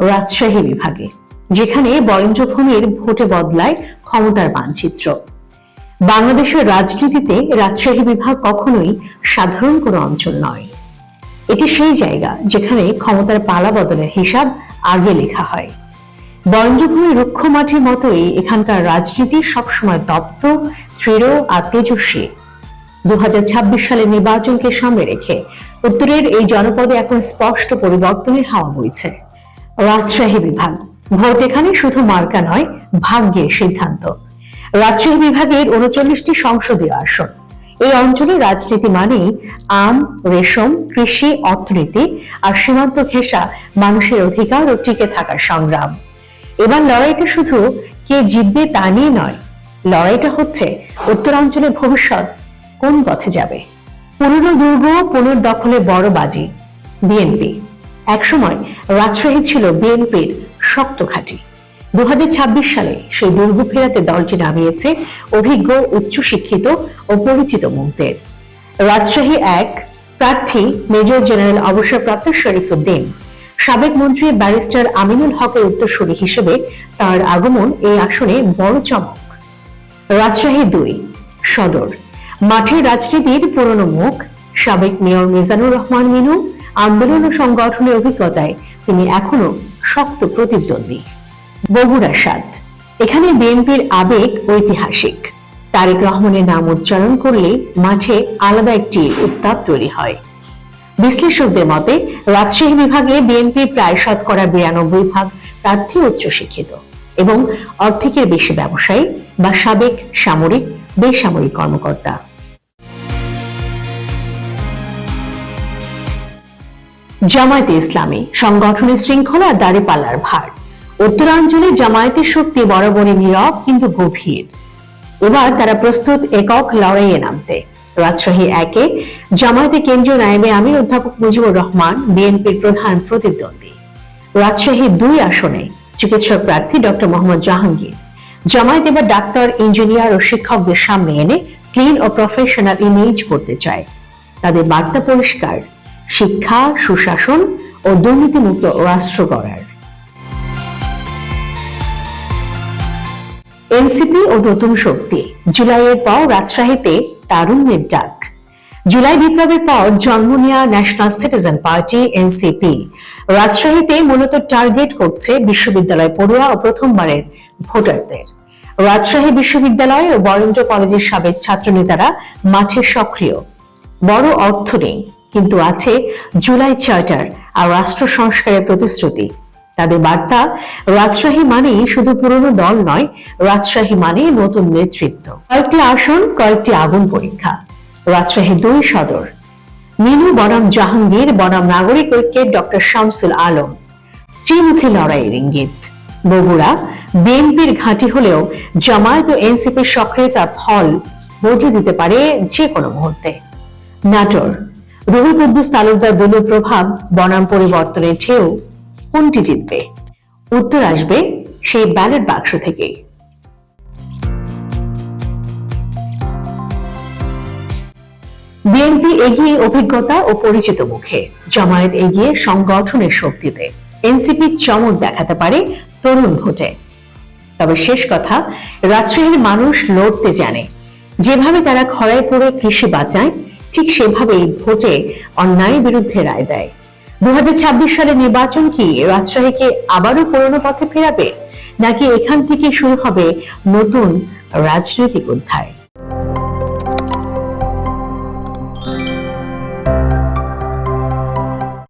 রাজশাহী বিভাগে, যেখানে বরেন্দ্রভূমির ভোটে বদলায় ক্ষমতার মানচিত্র। বাংলাদেশের রাজনীতিতে রাজশাহী বিভাগ কখনোই সাধারণ কোনো অঞ্চল নয়। এটি সেই জায়গা যেখানে ক্ষমতার পালা বদলের হিসাব আগে লেখা হয়। বরেন্দ্রভূমির রুক্ষ মাটির মতোই এখানকার রাজনীতি সবসময় তপ্ত, দৃঢ় আর তেজস্বী। 2026 সালের নির্বাচনকে সামনে রেখে উত্তরের এই জনপদে এখন স্পষ্ট পরিবর্তনের হাওয়া বইছে। রাজশাহী বিভাগ, ভোট এখানে শুধু মার্কা নয়, ভাগ্যের সিদ্ধান্ত। রাজশাহী বিভাগের 39টি সংসদীয় আসন। এই অঞ্চলে রাজনীতি মানেই আম, রেশম, কৃষি, অর্থনীতি আর সীমান্ত ঘেঁষা মানুষের অধিকার ও টিকে থাকার সংগ্রাম। এবার লড়াইটা শুধু কে জিতবে তা নিয়ে নয়, লড়াইটা হচ্ছে উত্তরাঞ্চলের ভবিষ্যৎ কোন পথে যাবে। পুরনো দুর্গ পুনর্দখলে বড় বাজি বিএনপি। একসময় রাজশাহী ছিল বিএনপির শক্ত ঘাঁটি। 2026 সালে সেই দুর্গ ফেরাতে দলটি নামিয়েছে অভিজ্ঞ, উচ্চশিক্ষিত ও পরিচিত মুখদের। রাজশাহী 1 প্রার্থী মেজর জেনারেল অবসরপ্রাপ্ত শরীফুদ্দীন। সাবেক মন্ত্রী ব্যারিস্টার আমিনুল হকের উত্তরসূরি হিসেবে তার আগমন এই আসনে বড় চমক। রাজশাহী 2 সদর, মাঠের রাজনীতির পুরনো মুখ, সাবেক মেয়র মিজানুর রহমান মিনু। আন্দোলন ও সংগঠনের অভিজ্ঞতায় তিনি এখনো শক্ত প্রতিদ্বন্দ্বী। বগুড়া 7, এখানে বিএনপির আবেগ ঐতিহাসিক। তারেক রহমানের নাম উচ্চারণ করলে মাঠে আলাদা একটি উত্তাপ তৈরি হয়। বিশ্লেষকদের মতে রাজশাহী বিভাগে বিএনপির প্রায় 92% প্রার্থী উচ্চশিক্ষিত এবং অর্ধেকের বেশি ব্যবসায়ী বা সাবেক সামরিক, বেসামরিক কর্মকর্তা। জামায়াতে ইসলামী, সংগঠনের শৃঙ্খলা দাঁড়িপাল্লার ভার। উত্তরাঞ্চলে জামায়াতের শক্তি বরাবরই নীরব কিন্তু গভীর। এবার তারা প্রস্তুত একক লড়াইয়ে নামতে। রাজশাহী 1 জামায়াতে কেন্দ্রীয় নায়েবে আমির অধ্যাপক মুজিবুর রহমান বিএনপির প্রধান প্রতিদ্বন্দ্বী। রাজশাহী 2 আসনে চিকিৎসক প্রার্থী ডক্টর মোহাম্মদ জাহাঙ্গীর। জামায়াত এবার ডাক্তার, ইঞ্জিনিয়ার ও শিক্ষকদের সামনে এনে ক্লিন ও প্রফেশনাল ইমেজ করতে চায়। তাদের বার্তা পরিষ্কার, শিক্ষা, সুশাসন ও দুর্নীতিমুক্ত রাষ্ট্র গড়ার। এনসিপি ও নতুন শক্তি। জুলাইয়ের পর রাজশাহীতে তারুণ্যের ডাক। জুলাই বিপ্লবের পর জন্ম নেওয়া ন্যাশনাল সিটিজেন পার্টি এনসিপি রাজশাহীতে মূলত টার্গেট করছে বিশ্ববিদ্যালয় পড়ুয়া ও প্রথমবারের ভোটারদের। রাজশাহী বিশ্ববিদ্যালয় ও বরেন্দ্র কলেজের সাবেক ছাত্রনেতারা মাঠে সক্রিয়। বড় অর্থ নেই, কিন্তু আছে জুলাই চার্টার আর রাষ্ট্র সংস্কারের প্রতিশ্রুতি। তাদের বার্তা, রাজশাহী মানে শুধু পুরনো দল নয়, রাজশাহী মানে নতুন নেতৃত্ব। কয়েকটি আসন, কয়েকটি আগুন পরীক্ষা। রাজশাহী 2 সদর, মিনু বনাম জাহাঙ্গীর বনাম নাগরিক ঐক্যের ডক্টর শামসুল আলম। ত্রিমুখী লড়াইয়ের ইঙ্গিত। বগুড়া বিএনপির ঘাঁটি হলেও জামায়াত ও এনসিপির সক্রিয়তা ফল বদলে দিতে পারে যে কোনো মুহূর্তে। নাটোর রুহুল কুদ্দুস তালুকদার দলীয় প্রভাব বনাম পরিবর্তনের ঢেউ, কোনটি জিতবে? উত্তর আসবে সেই ব্যালট বাক্স থেকেই। বিএনপি এগিয়ে অভিজ্ঞতা ও পরিচিত মুখে, জামায়াত এগিয়ে সংগঠনের শক্তিতে, এনসিপি চমক দেখাতে পারে তরুণ ভোটে। তবে শেষ কথা, রাজশাহীর মানুষ লড়তে জানে। যেভাবে তারা খরায় পড়ে কৃষি বাঁচায়, ঠিক সেভাবেই ভোটে অন্যায়ের বিরুদ্ধে রায় দেয়। 2026 সালের নির্বাচন কি রাজশাহীকে আবারও পুরনো পথে ফেরাবে, নাকি এখান থেকে শুরু হবে নতুন রাজনৈতিক অধ্যায়?